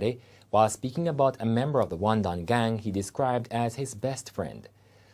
Friday while speaking about a member of the Wandon gang he described as his best friend.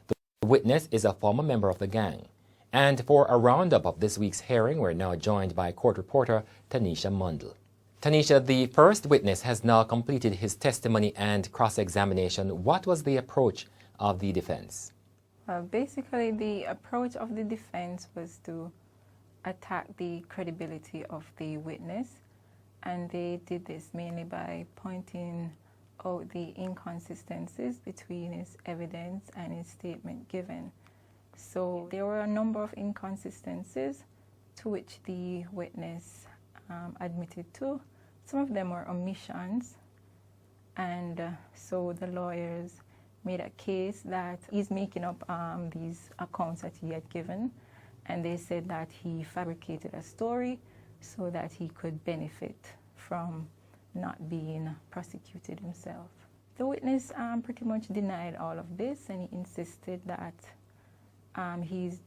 The witness is a former member of the gang. And for a roundup of this week's hearing, we're now joined by court reporter Tanisha Mundell. Tanisha, the first witness has now completed his testimony and cross-examination. What was the approach of the defense? Basically, the approach of the defense was to attack the credibility of the witness, and they did this mainly by pointing out the inconsistencies between his evidence and his statement given. So there were a number of inconsistencies to which the witness admitted to. Some of them were omissions, and so the lawyers made a case that he's making up these accounts that he had given, and they said that he fabricated a story so that he could benefit from not being prosecuted himself. The witness pretty much denied all of this, and he insisted that he's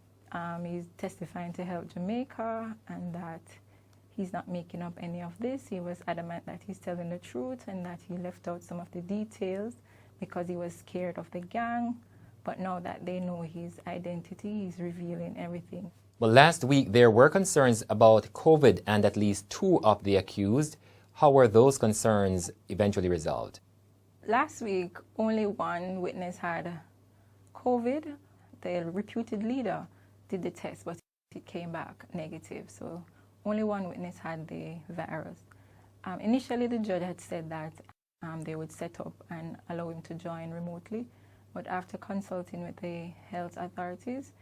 testifying to help Jamaica and that he's not making up any of this. He was adamant that he's telling the truth and that he left out some of the details because he was scared of the gang. But now that they know his identity, he's revealing everything. Well, last week there were concerns about COVID and at least 2 of the accused. How were those concerns eventually resolved? Last week, only one witness had COVID. The reputed leader did the test, but it came back negative. So only one witness had the virus. Initially, the judge had said that they would set up and allow him to join remotely. But after consulting with the health authorities,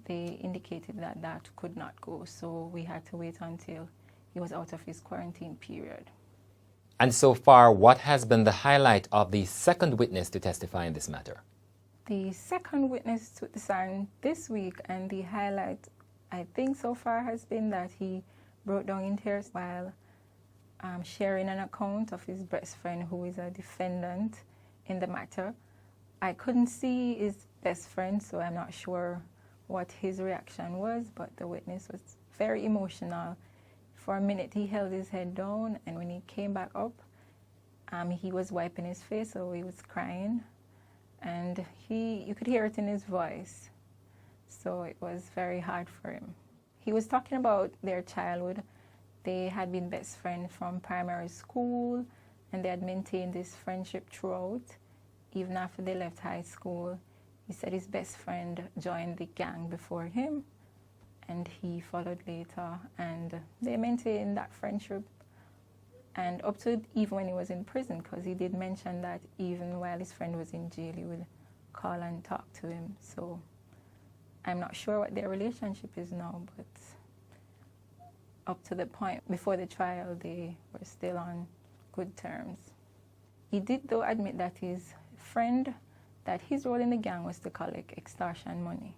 they indicated that that could not go. So we had to wait until he was out of his quarantine period. And so far, what has been the highlight of the second witness to testify in this matter? The second witness took the stand this week, and the highlight, I think, so far has been that he broke down in tears while sharing an account of his best friend, who is a defendant in the matter. I couldn't see his best friend, so I'm not sure what his reaction was, but the witness was very emotional. For a minute, he held his head down, and when he came back up, he was wiping his face, so he was crying. And you could hear it in his voice. So it was very hard for him. He was talking about their childhood. They had been best friends from primary school, and they had maintained this friendship throughout. Even after they left high school, he said his best friend joined the gang before him, and he followed later, and they maintained that friendship. And up to even when he was in prison, because he did mention that even while his friend was in jail, he would call and talk to him. So I'm not sure what their relationship is now, but up to the point before the trial, they were still on good terms. He did, though, admit that his friend, that his role in the gang was to collect extortion money.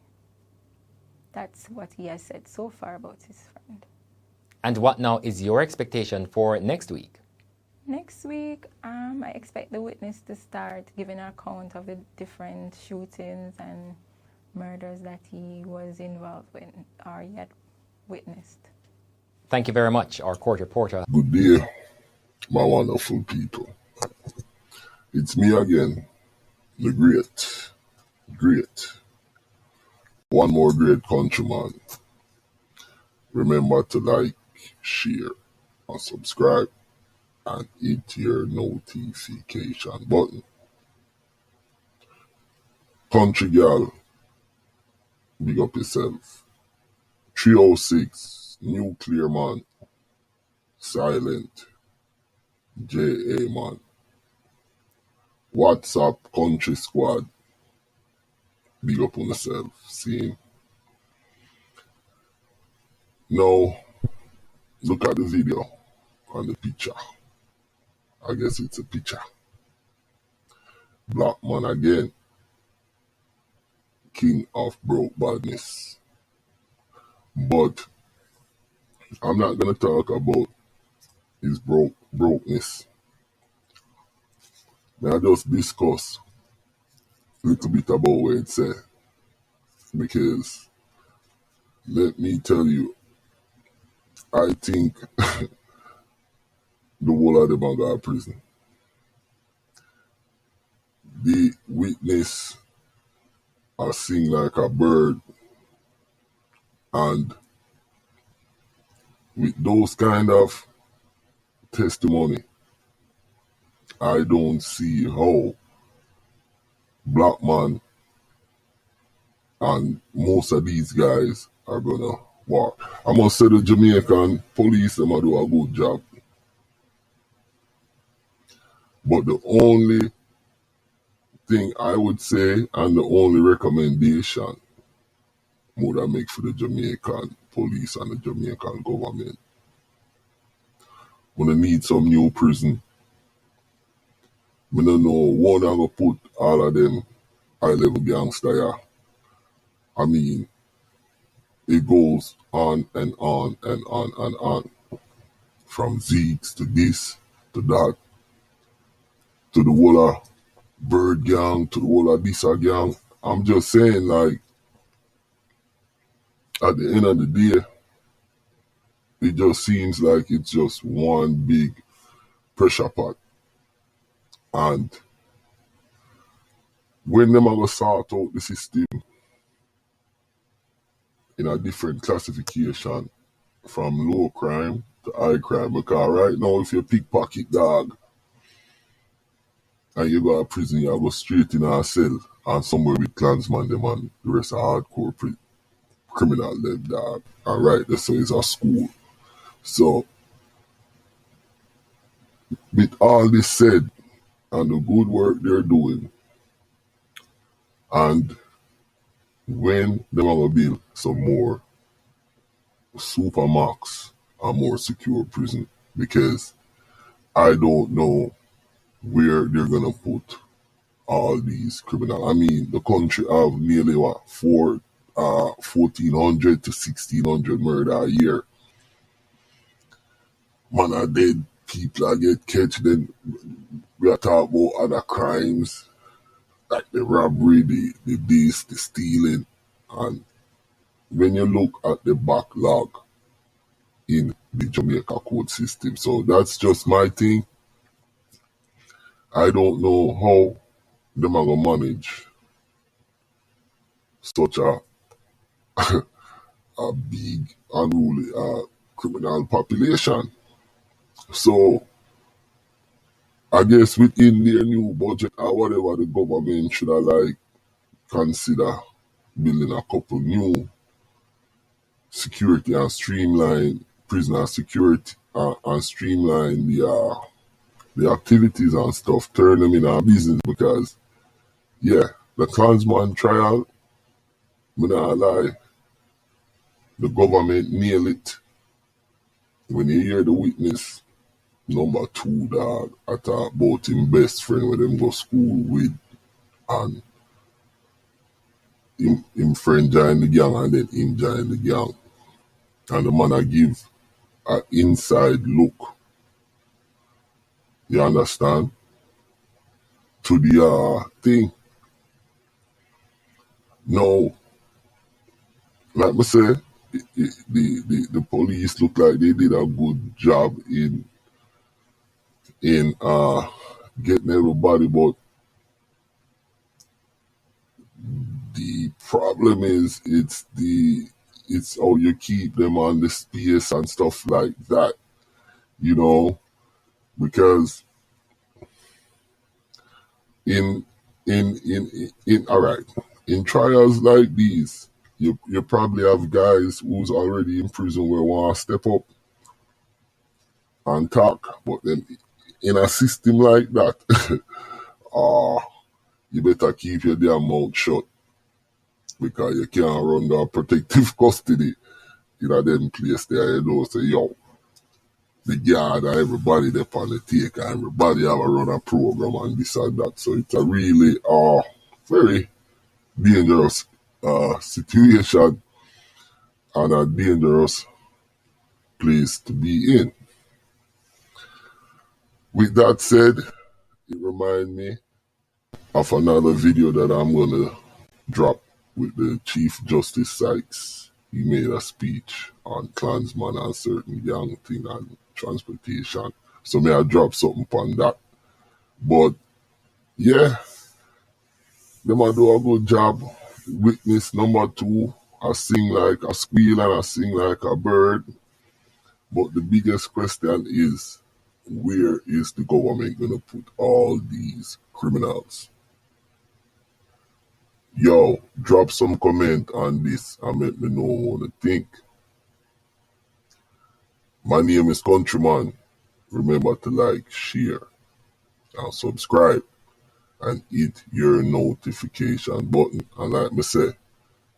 That's what he has said so far about his friend. And what now is your expectation for next week? Next week, I expect the witness to start giving an account of the different shootings and murders that he was involved with or he had witnessed. Thank you very much, our court reporter. Good day, my wonderful people. It's me again, the great, one more great countryman. Remember to like, share, and subscribe, and hit your notification button. Country girl, big up yourself. 306, nuclear man, silent, JA man. WhatsApp country squad, big up on yourself. See? Now, look at the video and the picture. I guess it's a picture. Blackman again, king of broke badness. But I'm not gonna talk about his brokenness. May I just discuss a little bit about what it said. Because let me tell you, I think the whole of them are going to prison. the witness sing like a bird, and with those kind of testimony, I don't see how Blackman and most of these guys are gonna walk. I must say the Jamaican police them a do a good job. But the only thing I would say and the only recommendation would I make for the Jamaican police and the Jamaican government, when they need some new prison. I don't know one I'm gonna put all of them high level gangster here. I mean, it goes on and on and on and on. From Zeeks to this to that to the whole of Bird Gang to the whole of this gang. I'm just saying, like, at the end of the day, it just seems like it's just one big pressure pot. And when them are going to sort out the system in a different classification from low crime to high crime, because right now if you pickpocket dog and you go to prison, you go straight in a cell and somewhere with Klansman them and the rest of hardcore criminal them dog. And right there, so it's a school. So with all this said and the good work they're doing, and when them are going to build some more supermax and more secure prison, because I don't know where they're going to put all these criminals. I mean, the country have nearly 1,400 to 1,600 murder a year. Man are dead, people are get catch, then we are talking about other crimes like the robbery, the this, the stealing. And when you look at the backlog in the Jamaica court system, so that's just my thing. I don't know how them are going to manage such a big, unruly criminal population. So I guess within their new budget or whatever, the government should have like consider building a couple new security and streamline prisoner security and streamline the activities and stuff, turn them in our business, because yeah, the Klansman trial, me not lie, the government nail it. When you hear the witness number 2 dog, I talk about him best friend where them go school with, and him friend join the gang and then him join the gang. And the man I give an inside look, you understand, to the thing. Now, like I say, the police look like they did a good job in getting everybody, but the problem is it's how you keep them on the space and stuff like that, you know, because in all right, in trials like these, you probably have guys who's already in prison where want to step up and talk, but then in a system like that, you better keep your damn mouth shut, because you can't run the protective custody in a them place there. You know, say, yo, the guard and everybody there on the take, and everybody have a run a program and this and that. So it's a really very dangerous situation and a dangerous place to be in. With that said, it reminds me of another video that I'm going to drop with the Chief Justice Sykes. He made a speech on Klansman and certain gang thing and transportation. So may I drop something on that. But yeah, them a do a good job. Witness number 2, I sing like a squeal and I sing like a bird. But the biggest question is, where is the government gonna put all these criminals? Yo, drop some comment on this and let me know what you think. My name is Countryman. Remember to like, share, and subscribe, and hit your notification button. And like me say,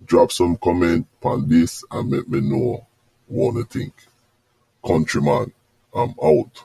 drop some comment on this and let me know what you think. Countryman, I'm out.